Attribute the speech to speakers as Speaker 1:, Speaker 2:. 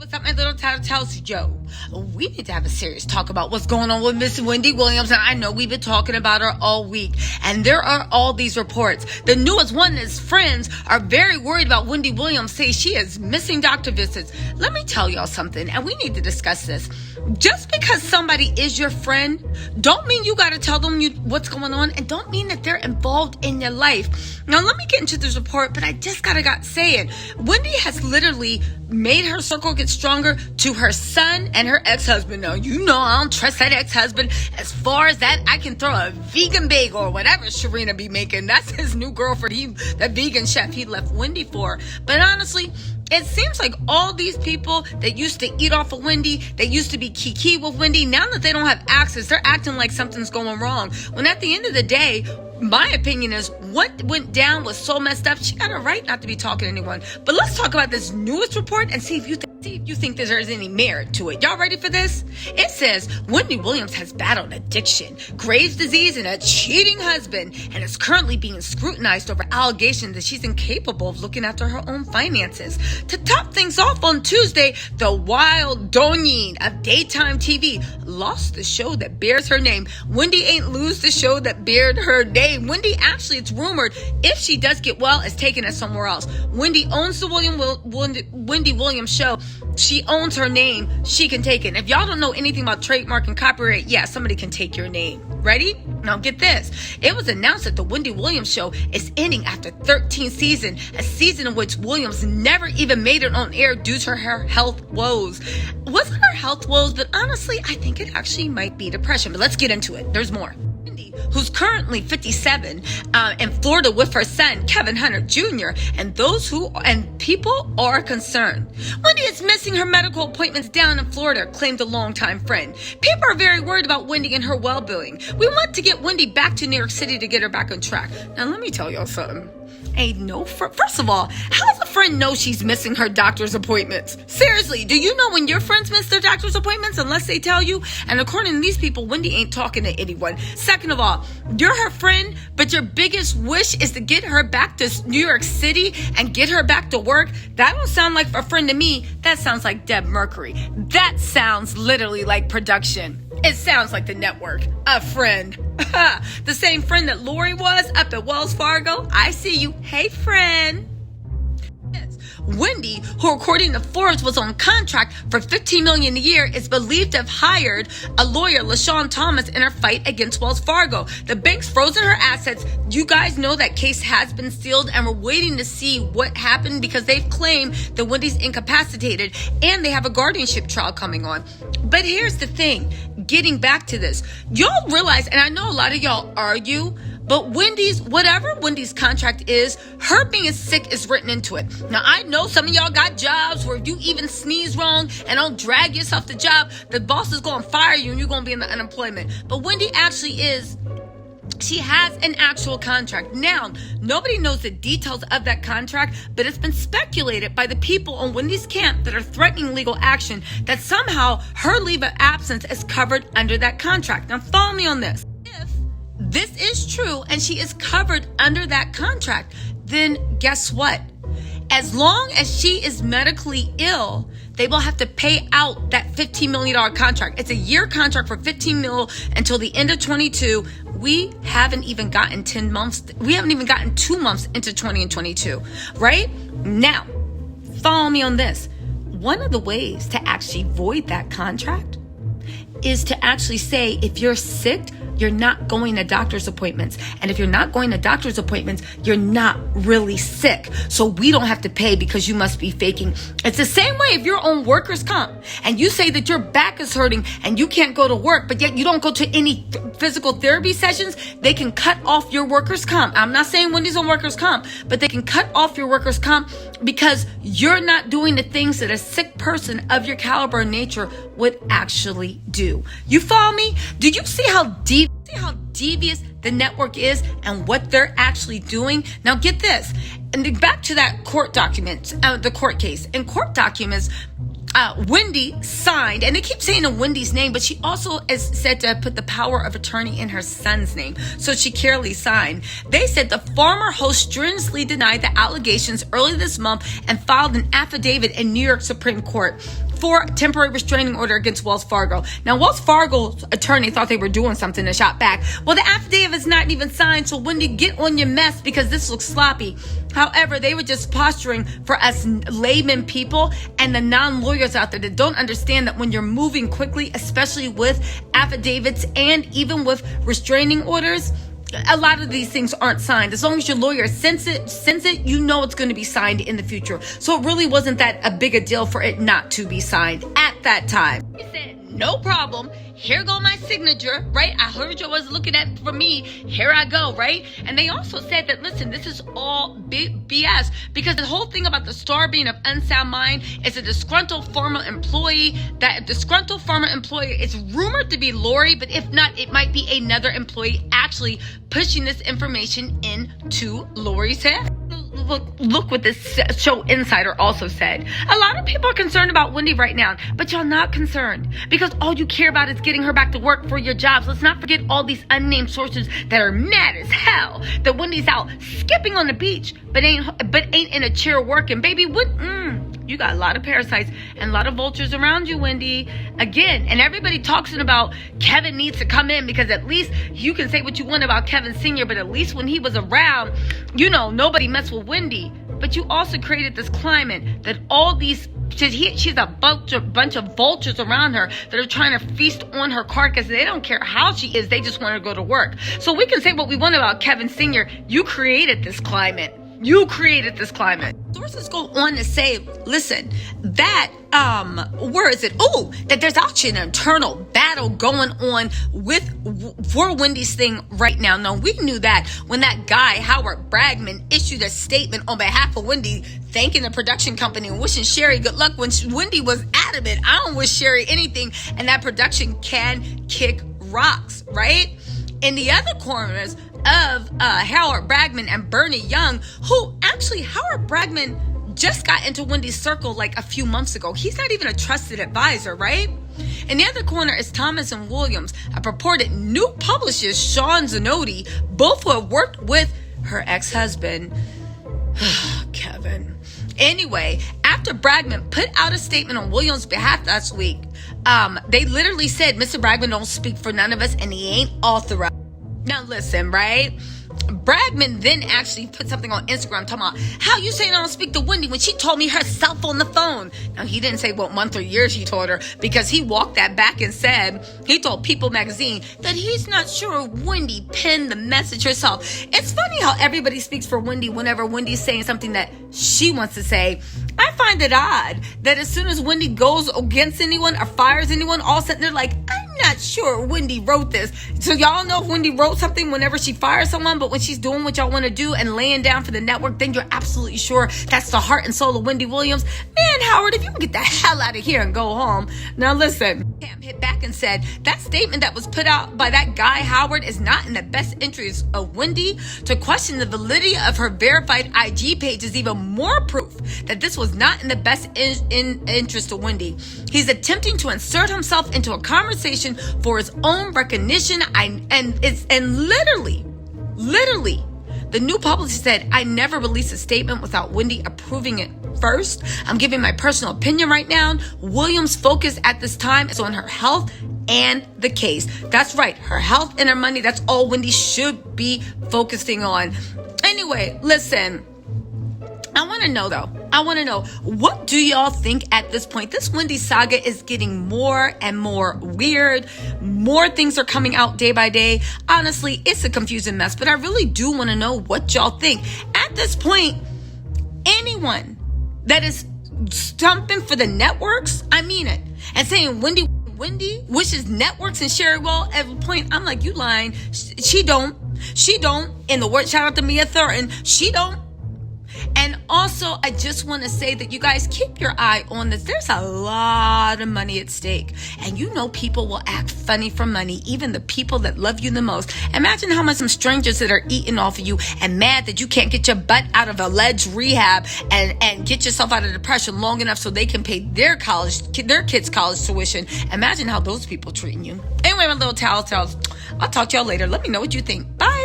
Speaker 1: What's up, my little Tattle Tells? Yo, we need to have a serious talk about what's going on with Miss Wendy Williams. And I know we've been talking about her all week. And there are all these reports. The newest one is friends are very worried about Wendy Williams, say she is missing doctor visits. Let me tell y'all something, and we need to discuss this. Just because somebody is your friend, don't mean you got to tell them what's going on, and don't mean that they're involved in your life. Now, let me get into this report, but I just gotta say it. Wendy has literally made her circle get stronger to her son and her ex-husband. Now, you know I don't trust that ex-husband. As far as that, I can throw a vegan bagel or whatever Sharina be making. That's his new girlfriend. That vegan chef he left Wendy for. But honestly, it seems like all these people that used to eat off of Wendy, that used to be kiki with Wendy, now that they don't have access, they're acting like something's going wrong. When at the end of the day, my opinion is what went down was so messed up. She got a right not to be talking to anyone. But let's talk about this newest report and see if you think there is any merit to it. Y'all ready for this? It says Wendy Williams has battled addiction, Graves' disease, and a cheating husband, and is currently being scrutinized over allegations that she's incapable of looking after her own finances. To top things off, on Tuesday, the wild Donyin of daytime TV lost the show that bears her name. Wendy ain't lose the show that bared her name. Wendy, actually, it's rumored, if she does get well, is taking it somewhere else. Wendy owns the Wendy Williams show. She owns her name. She can take it. If y'all don't know anything about trademark and copyright, yeah, somebody can take your name. Ready? Now get this. It was announced that the Wendy Williams show is ending after 13 seasons, a season in which Williams never even made it on air due to her health woes. Wasn't her health woes, but honestly, I think it actually might be depression. But let's get into it. There's more. Who's currently 57 in Florida with her son, Kevin Hunter Jr., and people are concerned. Wendy is missing her medical appointments down in Florida, claimed a longtime friend. People are very worried about Wendy and her well-being. We want to get Wendy back to New York City to get her back on track. Now, let me tell y'all something. First of all, how does a friend know she's missing her doctor's appointments? Seriously, do you know when your friends miss their doctor's appointments unless they tell you? And according to these people, Wendy ain't talking to anyone. Second of all, you're her friend, but your biggest wish is to get her back to New York City and get her back to work. That don't sound like a friend to me. That sounds like Deb Mercury. That sounds literally like production. It sounds like the network. A friend. The same friend that Lori was up at Wells Fargo. I see you. Hey, friend. Wendy, who according to Forbes was on contract for $15 million a year, is believed to have hired a lawyer, LaShawn Thomas, in her fight against Wells Fargo. The bank's frozen her assets. You guys know that case has been sealed, and we're waiting to see what happened because they've claimed that Wendy's incapacitated and they have a guardianship trial coming on. But here's the thing, getting back to this, y'all realize, and I know a lot of y'all argue, but whatever Wendy's contract is, her being sick is written into it. Now, I know some of y'all got jobs where if you even sneeze wrong and don't drag yourself to job, the boss is going to fire you and you're going to be in the unemployment. But Wendy actually she has an actual contract. Now, nobody knows the details of that contract, but it's been speculated by the people on Wendy's camp that are threatening legal action that somehow her leave of absence is covered under that contract. Now, follow me on this. This is true and she is covered under that contract, then guess what? As long as she is medically ill, they will have to pay out that $15 million contract. It's a year contract for $15 million until the end of 22. We haven't even gotten 10 months. We haven't even gotten 2 months into 2022, right? Now, follow me on this. One of the ways to actually void that contract is to actually say, if you're sick, you're not going to doctor's appointments. And if you're not going to doctor's appointments, you're not really sick. So we don't have to pay because you must be faking. It's the same way if you're on workers' comp and you say that your back is hurting and you can't go to work, but yet you don't go to any physical therapy sessions, they can cut off your workers' comp. I'm not saying Wendy's on workers' comp, but they can cut off your workers' comp because you're not doing the things that a sick person of your caliber and nature would actually do. You follow me? Do you see how devious the network is and what they're actually doing? Now get this, and back to that court document, the court case. In court documents, Wendy signed, and they keep saying Wendy's name, but she also is said to have put the power of attorney in her son's name. So she clearly signed. They said the former host strenuously denied the allegations early this month and filed an affidavit in New York Supreme Court. for temporary restraining order against Wells Fargo. Now, Wells Fargo's attorney thought they were doing something and shot back. Well, the affidavit is not even signed, so Wendy, get on your mess because this looks sloppy. However, they were just posturing for us layman people and the non-lawyers out there that don't understand that when you're moving quickly, especially with affidavits and even with restraining orders, a lot of these things aren't signed. As long as your lawyer sends it, you know it's going to be signed in the future. So it really wasn't that a big a deal for it not to be signed at that time. He said, no problem. Here go my signature, right? I heard you was looking at for me. Here I go, right? And they also said that, listen, this is all big BS because the whole thing about the star being of unsound mind is a disgruntled former employee. That disgruntled former employee is rumored to be Lori, but if not, it might be another employee actually pushing this information into Lori's head. Look what this show insider also said. A lot of people are concerned about Wendy right now, but y'all not concerned because all you care about is getting her back to work for your jobs. Let's not forget all these unnamed sources that are mad as hell that Wendy's out skipping on the beach, but ain't in a chair working. Baby, you got a lot of parasites and a lot of vultures around you, Wendy. Again, and everybody talking about Kevin needs to come in because at least you can say what you want about Kevin Sr., but at least when he was around, nobody messed with Wendy. But you also created this climate that all these, she's a bunch of vultures around her that are trying to feast on her carcass. They don't care how she is. They just want her to go to work. So we can say what we want about Kevin Sr. You created this climate. Sources go on to say, listen, that, where is it? Oh, that there's actually an internal battle going on for Wendy's thing right now. Now, we knew that when that guy, Howard Bragman, issued a statement on behalf of Wendy, thanking the production company and wishing Sherry good luck when Wendy was adamant, I don't wish Sherry anything, and that production can kick rocks, right? In the other corners of Howard Bragman and Bernie Young, who actually Howard Bragman just got into Wendy's circle like a few months ago. He's not even a trusted advisor, right? In the other corner is Thomas and Williams, a purported new publicist, Sean Zanotti, both who have worked with her ex-husband, Kevin. Anyway, after Bragman put out a statement on Williams' behalf last week, they literally said, Mr. Bragman don't speak for none of us and he ain't authorized. Now listen, right? Bragman then actually put something on Instagram talking about how you saying I don't speak to Wendy when she told me herself on the phone. Now he didn't say what month or year she told her because he walked that back and said he told People magazine that he's not sure Wendy penned the message herself. It's funny how everybody speaks for Wendy whenever Wendy's saying something that she wants to say. I find it odd that as soon as Wendy goes against anyone or fires anyone, all of a sudden they're like, I'm not sure Wendy wrote this. So y'all know if Wendy wrote something whenever she fires someone, but when she's doing what y'all want to do and laying down for the network, then you're absolutely sure that's the heart and soul of Wendy Williams. Man, Howard, if you can get the hell out of here and go home. Now listen, Camp hit back and said that statement that was put out by that guy Howard is not in the best interest of Wendy. To question the validity of her verified IG page is even more proof that this was not in the best interest of Wendy. He's attempting to insert himself into a conversation for his own recognition. Literally, the new publicist said, I never released a statement without Wendy approving it first. I'm giving my personal opinion right now. Williams' focus at this time is on her health and the case. That's right, her health and her money. That's all Wendy should be focusing on. Anyway, listen, I want to know, what do y'all think at this point? This Wendy saga is getting more and more weird. More things are coming out day by day. Honestly, it's a confusing mess, but I really do want to know what y'all think. At this point, anyone that is stumping for the networks, I mean it, and saying Wendy wishes networks and Sherry well, at a point, I'm like, you lying. She don't. In the word, shout out to Mia Thurton, she don't. And also, I just want to say that you guys keep your eye on this. There's a lot of money at stake. And people will act funny for money, even the people that love you the most. Imagine how much some strangers that are eating off of you and mad that you can't get your butt out of alleged rehab and get yourself out of depression long enough so they can pay their kids' college tuition. Imagine how those people treating you. Anyway, my little Tattle Tells, I'll talk to y'all later. Let me know what you think. Bye.